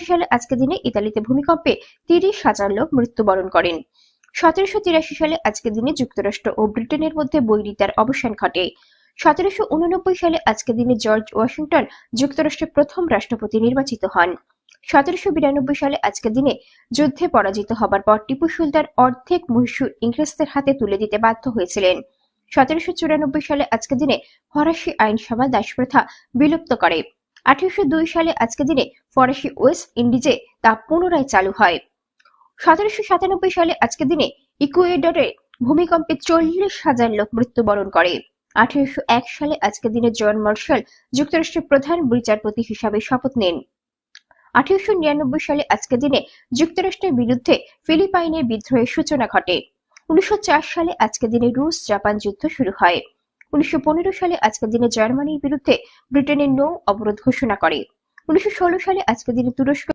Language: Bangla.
সালে আজকের দিনে ইতালিতে ভূমিকম্পে 30,000 লোক মৃত্যুবরণ করেন। 1783 সালে আজকের দিনে যুক্তরাষ্ট্র ও ব্রিটেনের মধ্যে বৈরিতার অবসান ঘটে। 1789 সালে আজকের দিনে জর্জ ওয়াশিংটন যুক্তরাষ্ট্রের প্রথম রাষ্ট্রপতি নির্বাচিত হন। 1792 সালে আজকের দিনে যুদ্ধে পরাজিত হবার পর টিপু সুলতান অর্ধেক মহীশূর ইংরেজদের হাতে তুলে দিতে বাধ্য হয়েছিলেন। 1794 সালে আজকের দিনে ফরাসি আইনসভা দাসপ্রথা বিলুপ্ত করে। 1802 সালে আজকের দিনে ফরাসি ওয়েস্ট ইন্ডিজে তা পুনরায় চালু হয়। 1797 সালে আজকের দিনে ইকুয়েডরে ভূমিকম্পে 40,000 লোক মৃত্যুবরণ করে। 1801 সালে আজকের দিনে জন মার্শাল যুক্তরাষ্ট্রের প্রধান বিচারপতি হিসাবে শপথ নেন। 1899 সালে আজকের দিনে যুক্তরাষ্ট্রের বিরুদ্ধে ফিলিপাইনের বিদ্রোহের সূচনা ঘটে। 1904 সালে আজকের দিনে রুশ জাপান যুদ্ধ শুরু হয়। 1915 সালে আজকের দিনে জার্মানির বিরুদ্ধে ব্রিটেনের নৌ অবরোধ ঘোষণা করে। 1916 সালে আজকের দিনে তুরস্ক